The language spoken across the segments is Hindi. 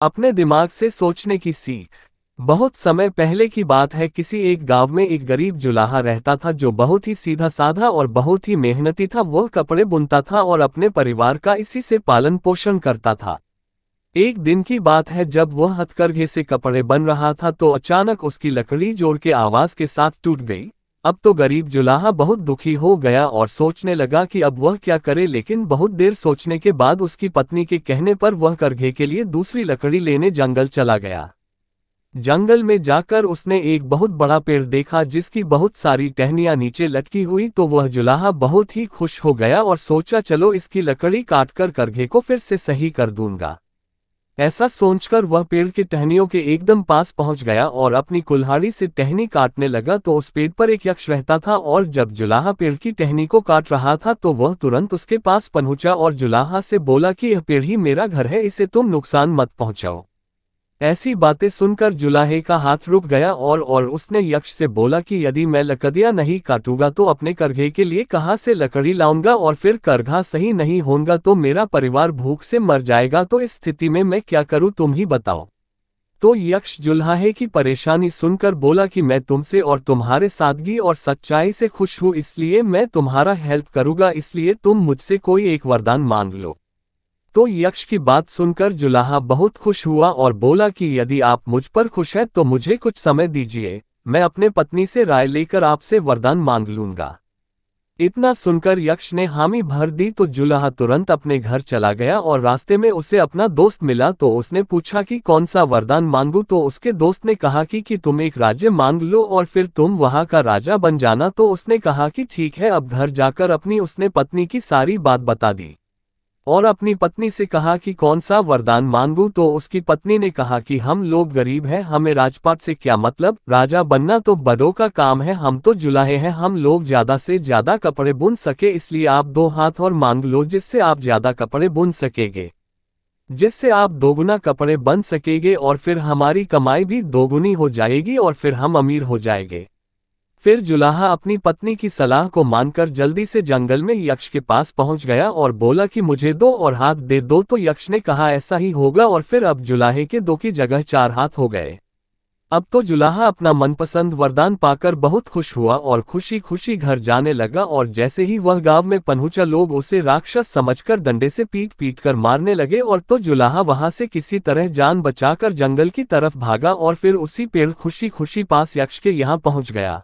अपने दिमाग से सोचने की सीख। बहुत समय पहले की बात है, किसी एक गांव में एक गरीब जुलाहा रहता था जो बहुत ही सीधा साधा और बहुत ही मेहनती था। वह कपड़े बुनता था और अपने परिवार का इसी से पालन पोषण करता था। एक दिन की बात है, जब वह हथकरघे से कपड़े बन रहा था तो अचानक उसकी लकड़ी जोर के आवाज के साथ टूट गई। अब तो गरीब जुलाहा बहुत दुखी हो गया और सोचने लगा कि अब वह क्या करे, लेकिन बहुत देर सोचने के बाद उसकी पत्नी के कहने पर वह करघे के लिए दूसरी लकड़ी लेने जंगल चला गया। जंगल में जाकर उसने एक बहुत बड़ा पेड़ देखा जिसकी बहुत सारी टहनियां नीचे लटकी हुई। तो वह जुलाहा बहुत ही खुश हो गया और सोचा, चलो इसकी लकड़ी काटकर करघे को फिर से सही कर दूंगा। ऐसा सोचकर वह पेड़ की टहनियों के एकदम पास पहुंच गया और अपनी कुल्हाड़ी से टहनी काटने लगा। तो उस पेड़ पर एक यक्ष रहता था और जब जुलाहा पेड़ की टहनी को काट रहा था तो वह तुरंत उसके पास पहुंचा और जुलाहा से बोला कि यह पेड़ ही मेरा घर है, इसे तुम नुकसान मत पहुंचाओ। ऐसी बातें सुनकर जुलाहे का हाथ रुक गया और उसने यक्ष से बोला कि यदि मैं लकड़ियां नहीं काटूंगा तो अपने करघे के लिए कहां से लकड़ी लाऊंगा, और फिर करघा सही नहीं होगा तो मेरा परिवार भूख से मर जाएगा। तो इस स्थिति में मैं क्या करूं, तुम ही बताओ। तो यक्ष जुलाहे की परेशानी सुनकर बोला कि मैं तुमसे और तुम्हारे सादगी और सच्चाई से खुश हूं, इसलिए मैं तुम्हारा हेल्प करूंगा, इसलिए तुम मुझसे कोई एक वरदान मांग लो। तो यक्ष की बात सुनकर जुलाहा बहुत खुश हुआ और बोला कि यदि आप मुझ पर खुश हैं तो मुझे कुछ समय दीजिए, मैं अपने पत्नी से राय लेकर आपसे वरदान मांग लूंगा। इतना सुनकर यक्ष ने हामी भर दी। तो जुलाहा तुरंत अपने घर चला गया और रास्ते में उसे अपना दोस्त मिला। तो उसने पूछा कि कौन सा वरदान मांगूं। तो उसके दोस्त ने कहा कि तुम एक राज्य मांग लो और फिर तुम वहां का राजा बन जाना। तो उसने कहा कि ठीक है। अब घर जाकर अपनी उसने पत्नी की सारी बात बता दी और अपनी पत्नी से कहा कि कौन सा वरदान मांगूं। तो उसकी पत्नी ने कहा कि हम लोग गरीब हैं, हमें राजपाट से क्या मतलब, राजा बनना तो बड़ों का काम है, हम तो जुलाहे हैं, हम लोग ज्यादा से ज्यादा कपड़े बुन सके, इसलिए आप 2 हाथ और मांग लो जिससे आप ज्यादा कपड़े बुन सकेंगे, जिससे आप दोगुना कपड़े बन सकेंगे और फिर हमारी कमाई भी दोगुनी हो जाएगी और फिर हम अमीर हो जाएंगे। फिर जुलाहा अपनी पत्नी की सलाह को मानकर जल्दी से जंगल में यक्ष के पास पहुंच गया और बोला कि मुझे 2 हाथ दे दो। तो यक्ष ने कहा ऐसा ही होगा और फिर अब जुलाहे के 2 की जगह 4 हाथ हो गए। अब तो जुलाहा अपना मनपसंद वरदान पाकर बहुत खुश हुआ और खुशी खुशी घर जाने लगा। और जैसे ही वह गांव में पहुंचा लोग उसे राक्षस समझकर डंडे से पीट पीट कर मारने लगे। और तो जुलाहा वहां से किसी तरह जान बचाकर जंगल की तरफ भागा और फिर उसी पेड़ खुशी खुशी पास यक्ष के यहाँ पहुंच गया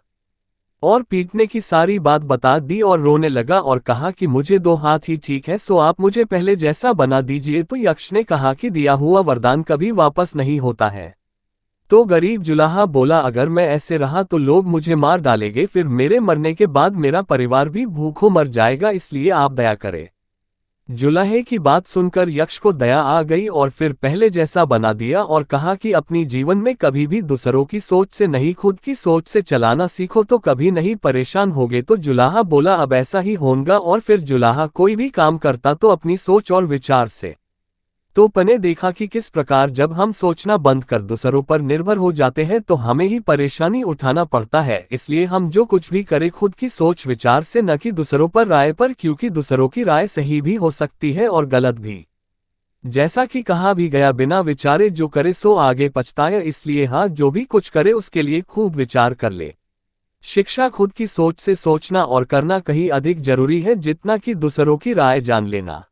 और पीटने की सारी बात बता दी और रोने लगा और कहा कि मुझे 2 हाथ ही ठीक है, सो आप मुझे पहले जैसा बना दीजिए। तो यक्ष ने कहा कि दिया हुआ वरदान कभी वापस नहीं होता है। तो गरीब जुलाहा बोला, अगर मैं ऐसे रहा तो लोग मुझे मार डालेंगे, फिर मेरे मरने के बाद मेरा परिवार भी भूखों मर जाएगा, इसलिए आप दया करें। जुलाहे की बात सुनकर यक्ष को दया आ गई और फिर पहले जैसा बना दिया और कहा कि अपनी जीवन में कभी भी दूसरों की सोच से नहीं खुद की सोच से चलाना सीखो तो कभी नहीं परेशान होगे। तो जुलाहा बोला अब ऐसा ही होगा और फिर जुलाहा कोई भी काम करता तो अपनी सोच और विचार से। तो पने देखा कि किस प्रकार जब हम सोचना बंद कर दूसरों पर निर्भर हो जाते हैं तो हमें ही परेशानी उठाना पड़ता है, इसलिए हम जो कुछ भी करें खुद की सोच विचार से, न कि दूसरों पर राय पर, क्योंकि दूसरों की राय सही भी हो सकती है और गलत भी। जैसा कि कहा भी गया, बिना विचारे जो करे सो आगे पछताए, इसलिए हाँ, जो भी कुछ करे उसके लिए खूब विचार कर ले। शिक्षा खुद की सोच से सोचना और करना कहीं अधिक जरूरी है जितना कि दूसरों की राय जान लेना।